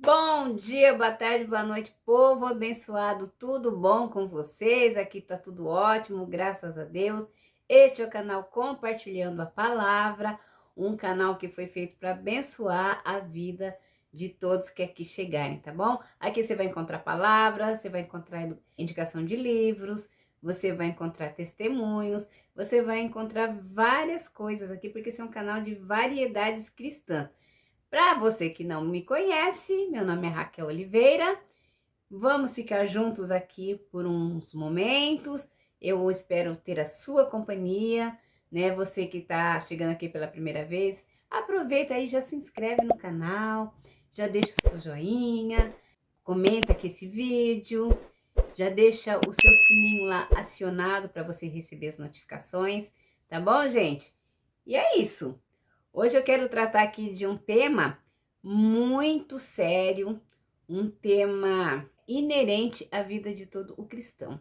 Bom dia, boa tarde, boa noite, povo abençoado, tudo bom com vocês? Aqui tá tudo ótimo, graças a Deus. Este é o canal Compartilhando a Palavra, um canal que foi feito para abençoar a vida de todos que aqui chegarem, tá bom? Aqui você vai encontrar palavras, você vai encontrar indicação de livros, você vai encontrar testemunhos, você vai encontrar várias coisas aqui, porque esse é um canal de variedades cristãs. Para você que não me conhece, meu nome é Raquel Oliveira. Vamos ficar juntos aqui por uns momentos. Eu espero ter a sua companhia, né? Você que está chegando aqui pela primeira vez, aproveita aí, já se inscreve no canal, já deixa o seu joinha, comenta aqui esse vídeo, já deixa o seu sininho lá acionado para você receber as notificações, tá bom, gente? E é isso. Hoje eu quero tratar aqui de um tema muito sério, um tema inerente à vida de todo o cristão,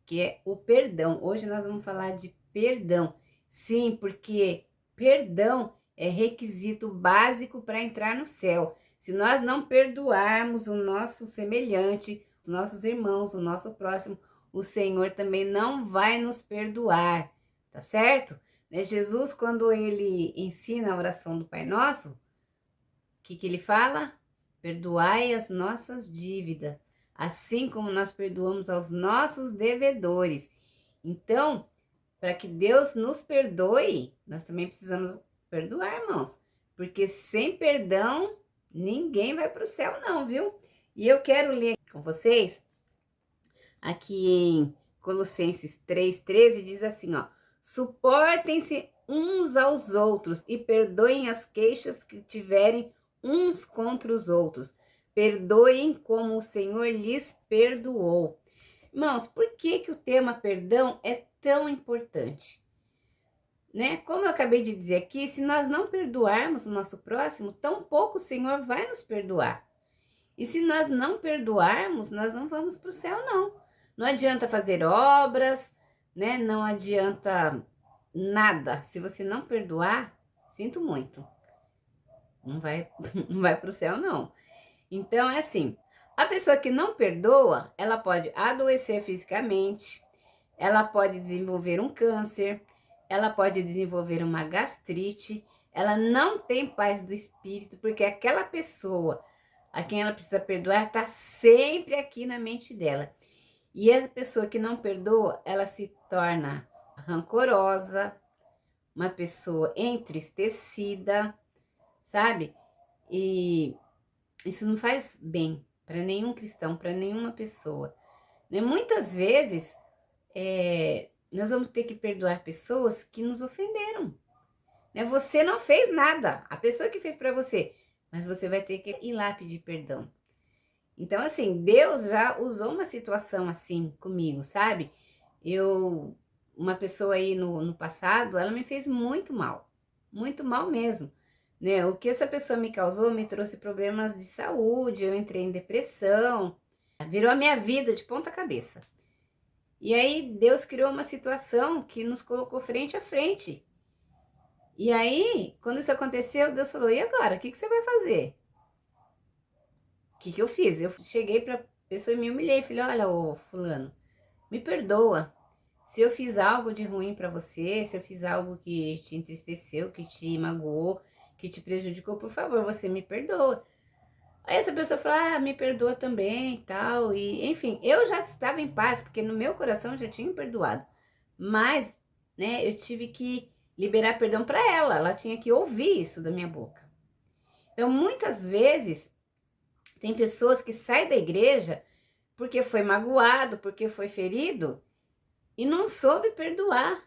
que é o perdão. Hoje nós vamos falar de perdão. Sim, porque perdão é requisito básico para entrar no céu. Se nós não perdoarmos o nosso semelhante, os nossos irmãos, o nosso próximo, o Senhor também não vai nos perdoar, tá certo? Jesus, quando ele ensina a oração do Pai Nosso, o que ele fala? Perdoai as nossas dívidas, assim como nós perdoamos aos nossos devedores. Então, para que Deus nos perdoe, nós também precisamos perdoar, irmãos. Porque sem perdão, ninguém vai para o céu não, viu? E eu quero ler com vocês, aqui em Colossenses 3,13, diz assim, ó. Suportem-se uns aos outros e perdoem as queixas que tiverem uns contra os outros. Perdoem como o Senhor lhes perdoou. Irmãos, por que o tema perdão é tão importante? Né? Como eu acabei de dizer aqui, se nós não perdoarmos o nosso próximo, tampouco o Senhor vai nos perdoar. E se nós não perdoarmos, nós não vamos para o céu, não. Não adianta fazer obras, né? Não adianta nada. Se você não perdoar, sinto muito. Não vai, não vai para o céu, não. Então, é assim. A pessoa que não perdoa, ela pode adoecer fisicamente, ela pode desenvolver um câncer, ela pode desenvolver uma gastrite, ela não tem paz do espírito, porque aquela pessoa a quem ela precisa perdoar está sempre aqui na mente dela. E a pessoa que não perdoa, ela se torna rancorosa, uma pessoa entristecida, sabe? E isso não faz bem para nenhum cristão, para nenhuma pessoa. Né? Muitas vezes, nós vamos ter que perdoar pessoas que nos ofenderam. Né? Você não fez nada, a pessoa que fez para você, mas você vai ter que ir lá pedir perdão. Então, assim, Deus já usou uma situação assim comigo, sabe? Uma pessoa aí no passado, ela me fez muito mal mesmo, né? O que essa pessoa me causou me trouxe problemas de saúde, eu entrei em depressão, virou a minha vida de ponta cabeça. E aí Deus criou uma situação que nos colocou frente a frente. E aí, quando isso aconteceu, Deus falou, e agora? O que você vai fazer? O que eu fiz? Eu cheguei para a pessoa e me humilhei. Falei, olha, ô fulano, me perdoa. Se eu fiz algo de ruim para você, se eu fiz algo que te entristeceu, que te magoou, que te prejudicou, por favor, você me perdoa. Aí essa pessoa falou, me perdoa também e tal. E, enfim, eu já estava em paz, porque no meu coração já tinha perdoado. Mas, né, eu tive que liberar perdão para ela. Ela tinha que ouvir isso da minha boca. Então, muitas vezes, tem pessoas que saem da igreja porque foi magoado, porque foi ferido e não soube perdoar.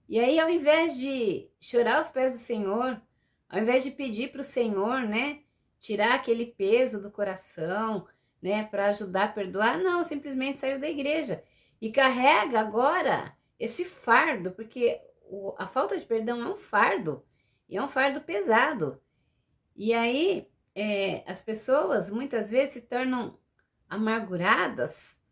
E aí, ao invés de chorar aos pés do Senhor, ao invés de pedir para o Senhor, né, tirar aquele peso do coração, né, para ajudar a perdoar, não, simplesmente saiu da igreja e carrega agora esse fardo, porque a falta de perdão é um fardo, e é um fardo pesado. E aí, as pessoas muitas vezes se tornam amarguradas,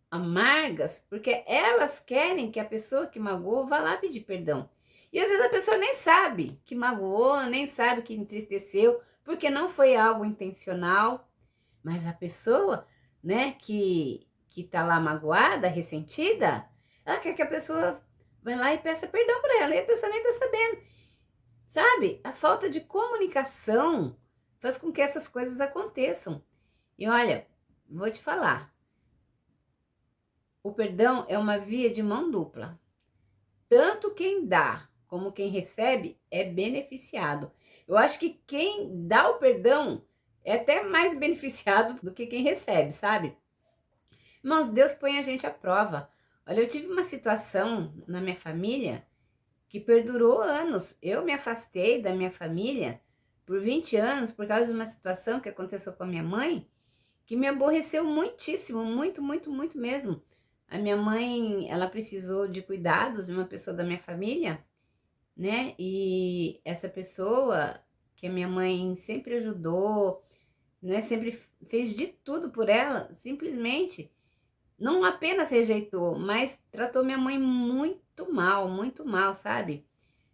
amargas, porque elas querem que a pessoa que magoou vá lá pedir perdão. E às vezes a pessoa nem sabe que magoou, nem sabe que entristeceu, porque não foi algo intencional, mas a pessoa, né, que tá lá magoada, ressentida, ela quer que a pessoa vai lá e peça perdão para ela, e a pessoa nem tá sabendo, sabe? A falta de comunicação faz com que essas coisas aconteçam. E olha, vou te falar, o perdão é uma via de mão dupla. Tanto quem dá como quem recebe é beneficiado. Eu acho que quem dá o perdão é até mais beneficiado do que quem recebe, sabe? Irmãos, Deus põe a gente à prova. Olha, eu tive uma situação na minha família que perdurou anos. Eu me afastei da minha família por 20 anos por causa de uma situação que aconteceu com a minha mãe, que me aborreceu muitíssimo, muito, muito, muito mesmo. A minha mãe, ela precisou de cuidados de uma pessoa da minha família, né? E essa pessoa que a minha mãe sempre ajudou, né? Sempre fez de tudo por ela, simplesmente não apenas rejeitou, mas tratou minha mãe muito mal, sabe?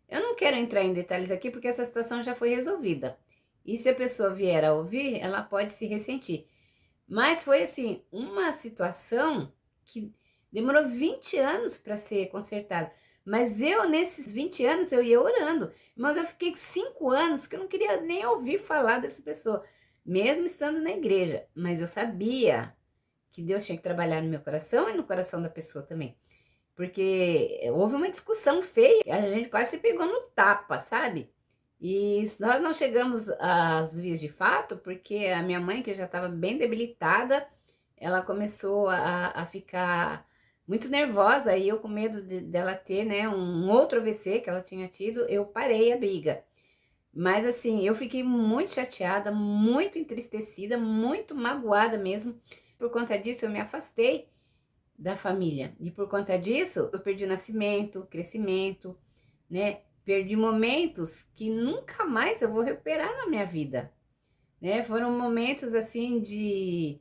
Eu não quero entrar em detalhes aqui porque essa situação já foi resolvida. E se a pessoa vier a ouvir, ela pode se ressentir. Mas foi assim, uma situação que demorou 20 anos para ser consertada. Mas eu, nesses 20 anos, eu ia orando. Mas eu fiquei 5 anos que eu não queria nem ouvir falar dessa pessoa, mesmo estando na igreja. Mas eu sabia que Deus tinha que trabalhar no meu coração e no coração da pessoa também. Porque houve uma discussão feia, a gente quase se pegou no tapa, sabe? E nós não chegamos às vias de fato, porque a minha mãe, que já estava bem debilitada, ela começou a ficar muito nervosa, e eu com medo dela ter, né, um outro AVC que ela tinha tido, eu parei a briga. Mas assim, eu fiquei muito chateada, muito entristecida, muito magoada mesmo. Por conta disso, eu me afastei da família. E por conta disso, eu perdi nascimento, crescimento, né? Perdi momentos que nunca mais eu vou recuperar na minha vida, né? Foram momentos assim de,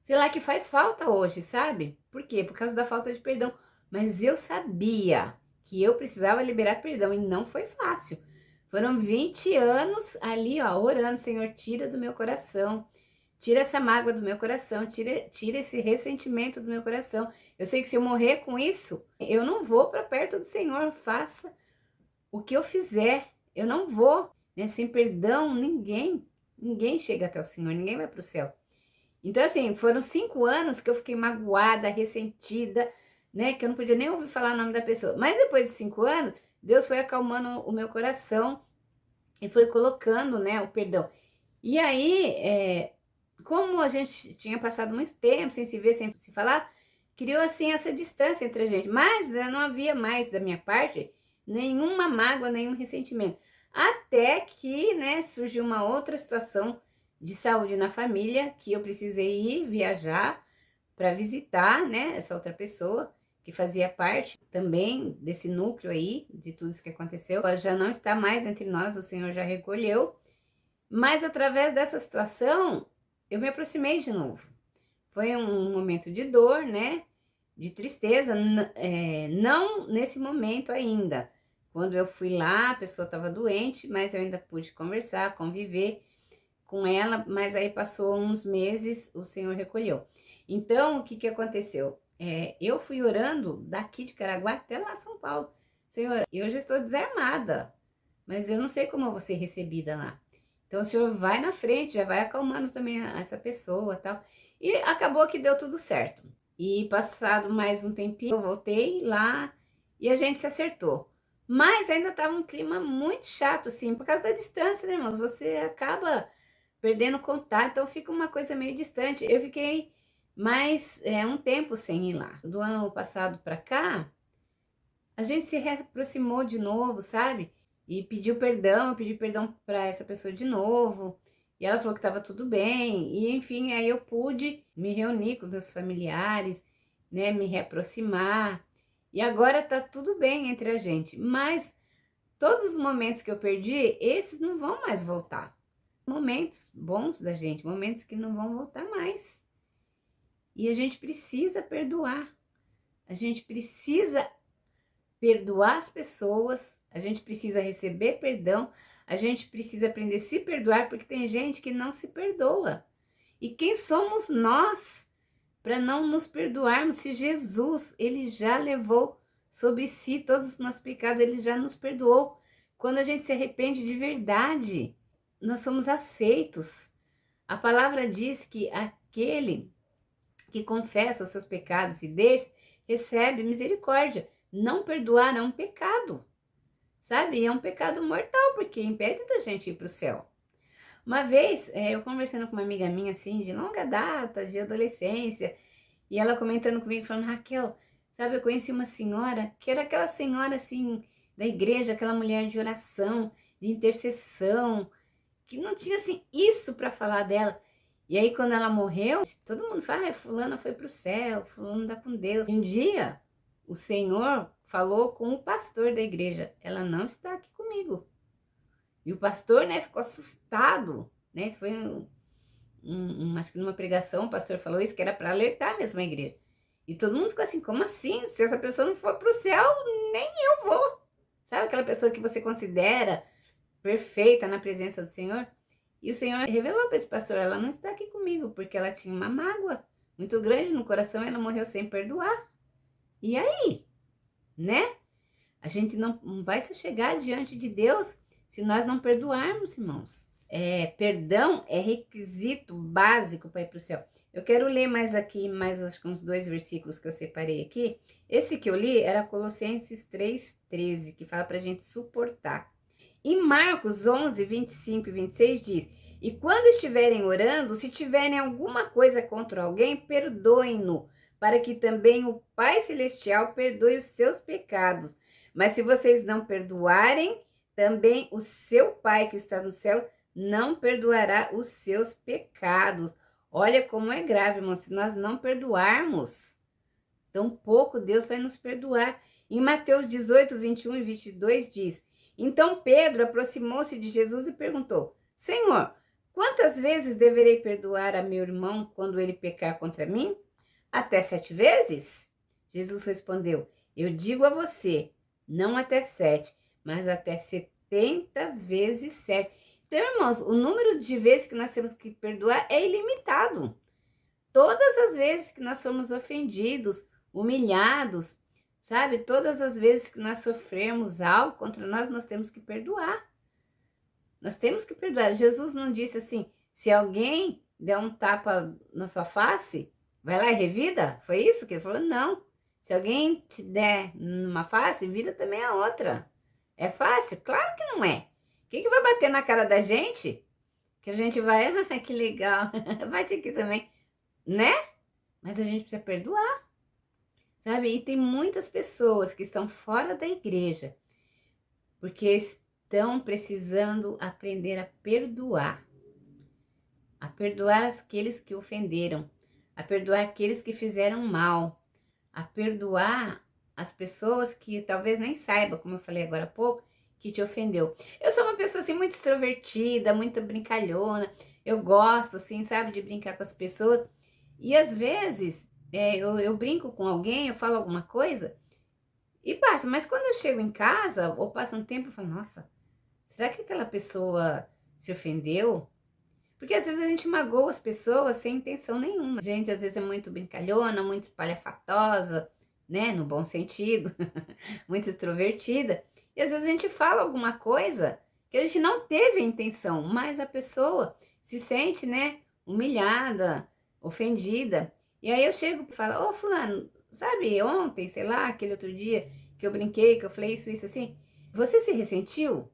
sei lá, que faz falta hoje, sabe? Por quê? Por causa da falta de perdão. Mas eu sabia que eu precisava liberar perdão e não foi fácil. Foram 20 anos ali, ó, orando, Senhor, tira do meu coração. Tira essa mágoa do meu coração, tira esse ressentimento do meu coração. Eu sei que se eu morrer com isso, eu não vou para perto do Senhor. Faça o que eu fizer, eu não vou, né? Sem perdão, ninguém chega até o Senhor, ninguém vai para o céu. Então, assim, foram 5 anos que eu fiquei magoada, ressentida, né? Que eu não podia nem ouvir falar o nome da pessoa. Mas depois de 5 anos, Deus foi acalmando o meu coração e foi colocando, né, o perdão. E aí, como a gente tinha passado muito tempo sem se ver, sem se falar, criou assim essa distância entre a gente. Mas não havia mais da minha parte nenhuma mágoa, nenhum ressentimento. Até que, né, surgiu uma outra situação de saúde na família, que eu precisei ir viajar para visitar, né, essa outra pessoa que fazia parte também desse núcleo aí, de tudo isso que aconteceu. Ela já não está mais entre nós, o Senhor já recolheu. Mas através dessa situação, eu me aproximei de novo. Foi um momento de dor, né? De tristeza, não nesse momento ainda. Quando eu fui lá, a pessoa estava doente, mas eu ainda pude conversar, conviver com ela, mas aí passou uns meses, o Senhor recolheu. Então, o que que aconteceu? Eu fui orando daqui de Caraguá até lá São Paulo. Senhor, eu já estou desarmada, mas eu não sei como eu vou ser recebida lá. Então, o Senhor vai na frente, já vai acalmando também essa pessoa e tal. E acabou que deu tudo certo. E passado mais um tempinho, eu voltei lá e a gente se acertou. Mas ainda estava um clima muito chato, assim, por causa da distância, né, irmãos? Você acaba perdendo contato, então fica uma coisa meio distante. Eu fiquei mais um tempo sem ir lá. Do ano passado para cá, a gente se reaproximou de novo, sabe? E pediu perdão, eu pedi perdão para essa pessoa de novo. E ela falou que estava tudo bem. E enfim, aí eu pude me reunir com meus familiares, né, me reaproximar. E agora tá tudo bem entre a gente. Mas todos os momentos que eu perdi, esses não vão mais voltar. Momentos bons da gente, momentos que não vão voltar mais. E a gente precisa perdoar. A gente precisa perdoar as pessoas, a gente precisa receber perdão, a gente precisa aprender a se perdoar, porque tem gente que não se perdoa. E quem somos nós para não nos perdoarmos? Se Jesus, ele já levou sobre si todos os nossos pecados, ele já nos perdoou. Quando a gente se arrepende de verdade, nós somos aceitos. A palavra diz que aquele que confessa os seus pecados e deixa, recebe misericórdia. Não perdoar é um pecado, sabe? E é um pecado mortal, porque impede da gente ir para o céu. Uma vez, eu conversando com uma amiga minha, assim, de longa data, de adolescência, e ela comentando comigo, falando, Raquel, sabe, eu conheci uma senhora, que era aquela senhora, assim, da igreja, aquela mulher de oração, de intercessão, que não tinha, assim, isso para falar dela. E aí, quando ela morreu, todo mundo fala, fulana foi pro céu, fulano tá com Deus. Um dia, o Senhor falou com o pastor da igreja, ela não está aqui comigo. E o pastor, né, ficou assustado, né, isso foi acho que numa pregação o pastor falou isso, que era para alertar mesmo a igreja. E todo mundo ficou assim, como assim? Se essa pessoa não for pro céu, nem eu vou. Sabe aquela pessoa que você considera perfeita na presença do Senhor? E o Senhor revelou para esse pastor, ela não está aqui comigo, porque ela tinha uma mágoa muito grande no coração, ela morreu sem perdoar. E aí, né? A gente não vai se chegar diante de Deus se nós não perdoarmos, irmãos. Perdão é requisito básico para ir para o céu. Eu quero ler mais aqui, mais acho que uns 2 versículos que eu separei aqui. Esse que eu li era Colossenses 3:13, que fala para a gente suportar. Em Marcos 11, 25 e 26 diz, e quando estiverem orando, se tiverem alguma coisa contra alguém, perdoem-no, para que também o Pai Celestial perdoe os seus pecados. Mas se vocês não perdoarem, também o seu Pai que está no céu não perdoará os seus pecados. Olha como é grave, irmão, se nós não perdoarmos, tampouco Deus vai nos perdoar. Em Mateus 18, 21 e 22 diz, então Pedro aproximou-se de Jesus e perguntou, Senhor, quantas vezes deverei perdoar a meu irmão quando ele pecar contra mim? Até 7 vezes? Jesus respondeu, eu digo a você, não até 7, mas até 70 vezes 7. Então, irmãos, o número de vezes que nós temos que perdoar é ilimitado. Todas as vezes que nós fomos ofendidos, humilhados, sabe? Todas as vezes que nós sofremos algo contra nós, nós temos que perdoar. Nós temos que perdoar. Jesus não disse assim, se alguém der um tapa na sua face, vai lá e revida? Foi isso que ele falou? Não. Se alguém te der numa face, vira também a outra. É fácil? Claro que não é. Quem que vai bater na cara da gente? Que a gente vai, que legal, bate aqui também, né? Mas a gente precisa perdoar, sabe? E tem muitas pessoas que estão fora da igreja, porque estão precisando aprender a perdoar aqueles que ofenderam, a perdoar aqueles que fizeram mal, a perdoar as pessoas que talvez nem saibam, como eu falei agora há pouco, que te ofendeu. Eu sou uma pessoa assim muito extrovertida, muito brincalhona, eu gosto assim, sabe, de brincar com as pessoas, e às vezes eu brinco com alguém, eu falo alguma coisa e passa, mas quando eu chego em casa ou passa um tempo, eu falo, nossa, será que aquela pessoa se ofendeu? Porque às vezes a gente magoa as pessoas sem intenção nenhuma. A gente às vezes é muito brincalhona, muito espalhafatosa, né, no bom sentido, muito extrovertida. E às vezes a gente fala alguma coisa que a gente não teve a intenção, mas a pessoa se sente, né, humilhada, ofendida. E aí eu chego e falo, ô fulano, sabe, ontem, sei lá, aquele outro dia que eu brinquei, que eu falei isso, assim, você se ressentiu?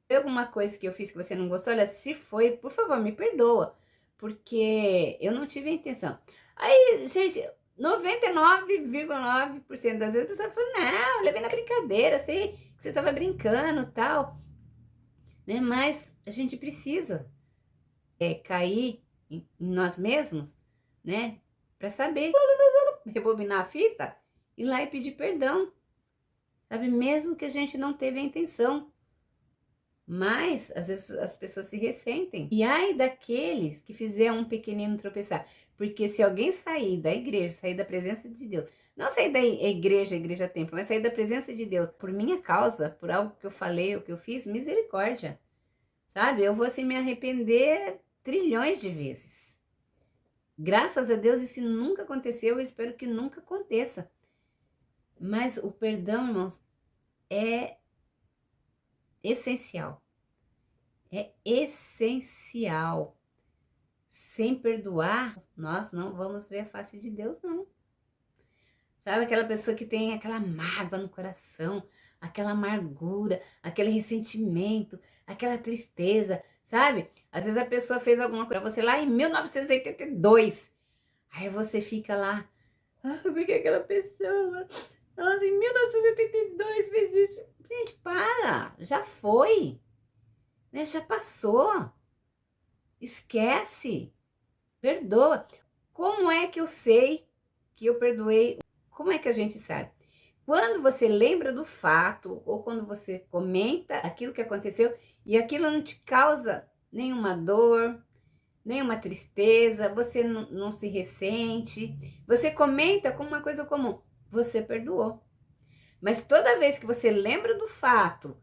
Foi alguma coisa que eu fiz que você não gostou? Olha, se foi, por favor, me perdoa, porque eu não tive a intenção. Aí, gente, 99,9% das vezes a pessoa fala, não, eu levei na brincadeira, sei que você estava brincando, tal, né? Mas a gente precisa cair em nós mesmos, né? Para saber rebobinar a fita, ir lá e pedir perdão, sabe? Mesmo que a gente não teve a intenção. Mas, às vezes, as pessoas se ressentem. E ai daqueles que fizeram um pequenino tropeçar. Porque se alguém sair da igreja, sair da presença de Deus, não sair da igreja templo, mas sair da presença de Deus por minha causa, por algo que eu falei, o que eu fiz, misericórdia. sabe? Eu vou assim me arrepender trilhões de vezes. Graças a Deus isso nunca aconteceu, eu espero que nunca aconteça. Mas o perdão, irmãos, é essencial. É essencial. Sem perdoar, nós não vamos ver a face de Deus, não. Sabe aquela pessoa que tem aquela mágoa no coração, aquela amargura, aquele ressentimento, aquela tristeza, sabe? Às vezes a pessoa fez alguma coisa pra você lá em 1982. Aí você fica lá, porque aquela pessoa, nossa, em 1982 fez isso. Gente, para, já foi, né? Já passou. Esquece, perdoa. Como é que eu sei que eu perdoei? Como é que a gente sabe? Quando você lembra do fato ou quando você comenta aquilo que aconteceu e aquilo não te causa nenhuma dor, nenhuma tristeza, você não se ressente, você comenta como uma coisa comum, você perdoou. Mas toda vez que você lembra do fato,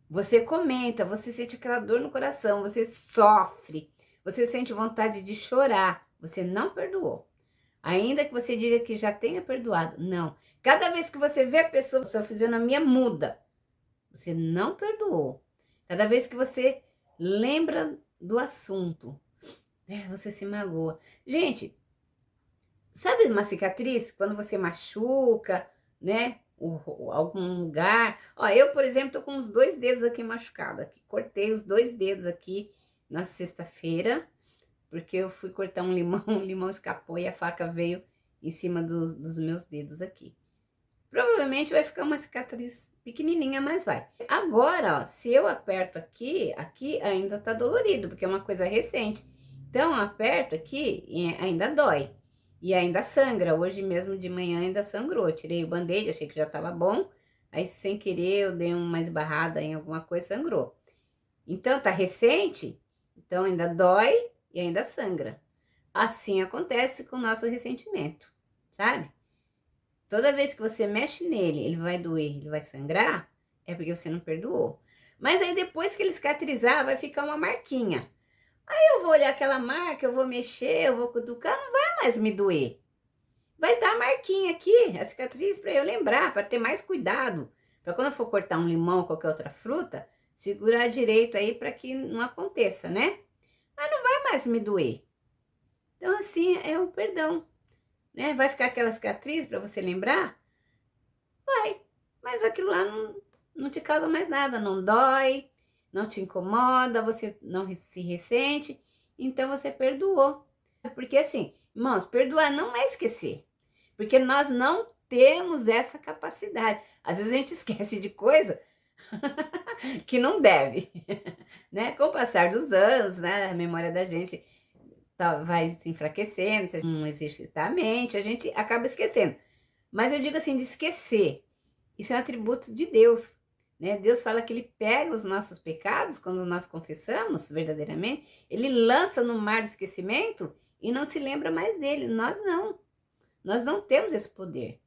você comenta, você sente aquela dor no coração, você sofre, você sente vontade de chorar, você não perdoou. Ainda que você diga que já tenha perdoado, não. Cada vez que você vê a pessoa, sua fisionomia muda. Você não perdoou. Cada vez que você lembra do assunto, né, você se magoa. Gente, sabe uma cicatriz? Quando você machuca, né? Algum lugar. Ó, eu, por exemplo, tô com os 2 dedos aqui machucados. Cortei os 2 dedos aqui na sexta-feira, porque eu fui cortar um limão, o limão escapou e a faca veio em cima dos meus dedos aqui. Provavelmente vai ficar uma cicatriz pequenininha, mas vai. Agora, ó, se eu aperto aqui, aqui ainda tá dolorido, porque é uma coisa recente. Então, eu aperto aqui e ainda dói. E ainda sangra. Hoje mesmo de manhã ainda sangrou. Eu tirei o band-aid, achei que já tava bom. Aí, sem querer, eu dei uma esbarrada em alguma coisa, sangrou. Então, tá recente, então ainda dói e ainda sangra. Assim acontece com o nosso ressentimento, sabe? Toda vez que você mexe nele, ele vai doer, ele vai sangrar, é porque você não perdoou. Mas aí depois que ele cicatrizar, vai ficar uma marquinha. Aí eu vou olhar aquela marca, eu vou mexer, eu vou cutucar, não vai mais me doer. Vai estar a marquinha aqui, a cicatriz, para eu lembrar, para ter mais cuidado. Para quando eu for cortar um limão ou qualquer outra fruta, segurar direito aí para que não aconteça, né? Mas não vai mais me doer. Então assim, é um perdão. Né? Vai ficar aquela cicatriz para você lembrar? Vai, mas aquilo lá não te causa mais nada, não dói, não te incomoda, você não se ressente, então você perdoou. Porque assim, irmãos, perdoar não é esquecer, porque nós não temos essa capacidade. Às vezes a gente esquece de coisa que não deve, né? Com o passar dos anos, né, a memória da gente vai se enfraquecendo, se a gente não exercitar a mente, a gente acaba esquecendo. Mas eu digo assim, de esquecer, isso é um atributo de Deus, né? Deus fala que ele pega os nossos pecados, quando nós confessamos verdadeiramente, ele lança no mar do esquecimento e não se lembra mais dele. Nós não temos esse poder.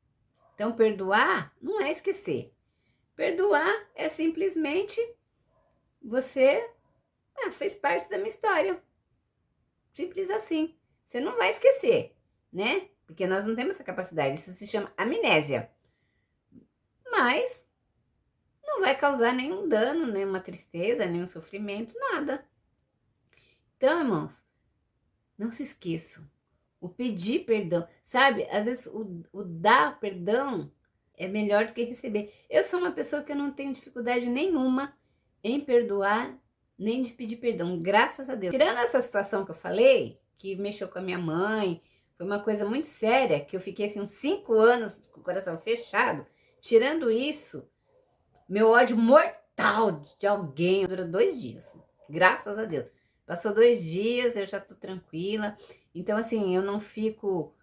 Então, perdoar não é esquecer. Perdoar é simplesmente você fez parte da minha história. Simples assim. Você não vai esquecer, né? Porque nós não temos essa capacidade. Isso se chama amnésia. Mas não vai causar nenhum dano, nenhuma tristeza, nenhum sofrimento, nada. Então, irmãos, não se esqueçam. O pedir perdão, sabe? Às vezes o dar perdão é melhor do que receber. Eu sou uma pessoa que eu não tenho dificuldade nenhuma em perdoar, nem de pedir perdão, graças a Deus. Tirando essa situação que eu falei, que mexeu com a minha mãe, foi uma coisa muito séria, que eu fiquei assim uns 5 anos com o coração fechado. Tirando isso, meu ódio mortal de alguém dura 2 dias, graças a Deus. Passou 2 dias, eu já tô tranquila. Então, assim, eu não fico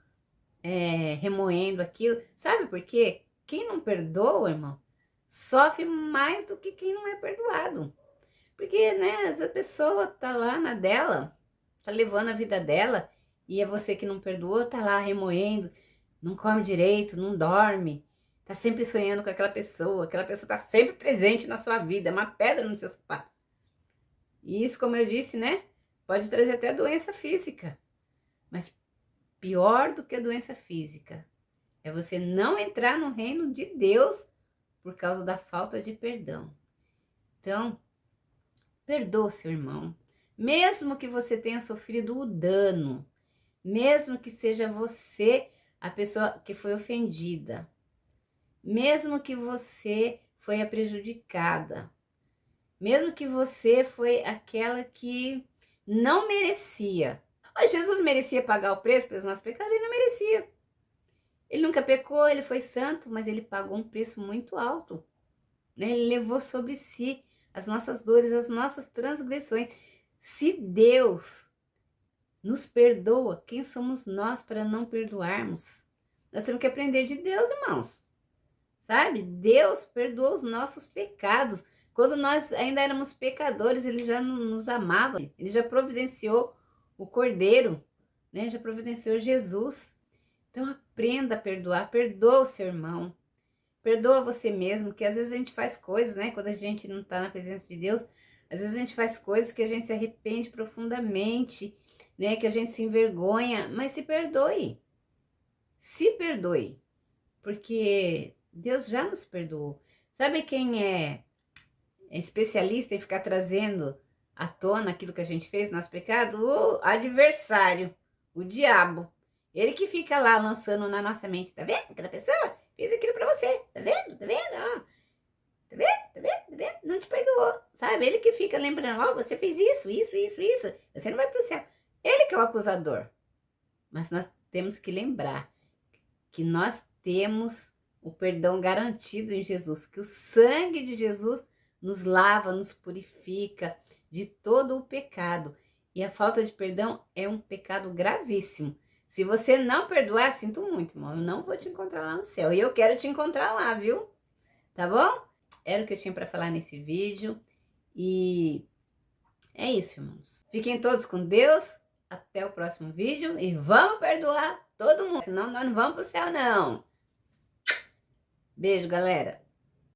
remoendo aquilo. Sabe por quê? Quem não perdoa, irmão, sofre mais do que quem não é perdoado. Porque, né, essa pessoa tá lá na dela, tá levando a vida dela, e é você que não perdoou, tá lá remoendo, não come direito, não dorme, tá sempre sonhando com aquela pessoa tá sempre presente na sua vida, é uma pedra no seu sapato. E isso, como eu disse, né? Pode trazer até doença física. Mas pior do que a doença física é você não entrar no reino de Deus por causa da falta de perdão. Então, perdoa o seu irmão. Mesmo que você tenha sofrido o dano, mesmo que seja você a pessoa que foi ofendida, mesmo que você foi a prejudicada, mesmo que você foi aquela que não merecia. Mas Jesus merecia pagar o preço pelos nossos pecados? Ele não merecia. Ele nunca pecou, ele foi santo, mas ele pagou um preço muito alto, né? Ele levou sobre si as nossas dores, as nossas transgressões. Se Deus nos perdoa, quem somos nós para não perdoarmos? Nós temos que aprender de Deus, irmãos. Sabe? Deus perdoou os nossos pecados. Quando nós ainda éramos pecadores, ele já nos amava. Ele já providenciou o Cordeiro, né? Já providenciou Jesus. Então aprenda a perdoar. Perdoa o seu irmão. Perdoa você mesmo, que às vezes a gente faz coisas, né? Quando a gente não está na presença de Deus, às vezes a gente faz coisas que a gente se arrepende profundamente, né? Que a gente se envergonha, mas se perdoe. Se perdoe. Porque Deus já nos perdoou. Sabe quem é especialista em ficar trazendo à tona aquilo que a gente fez, nosso pecado? O adversário, o diabo. Ele que fica lá lançando na nossa mente, tá vendo? Aquela pessoa fez aquilo pra você, tá vendo? Tá vendo? Ó, tá vendo? Tá vendo? Tá vendo? Não te perdoou, sabe? Ele que fica lembrando, ó, você fez isso, você não vai pro céu. Ele que é o acusador. Mas nós temos que lembrar que nós temos o perdão garantido em Jesus, que o sangue de Jesus nos lava, nos purifica de todo o pecado. E a falta de perdão é um pecado gravíssimo. Se você não perdoar, sinto muito, irmão, eu não vou te encontrar lá no céu. E eu quero te encontrar lá, viu? Tá bom? Era o que eu tinha para falar nesse vídeo. E é isso, irmãos. Fiquem todos com Deus. Até o próximo vídeo. E vamos perdoar todo mundo. Senão nós não vamos pro céu, não. Beijo, galera.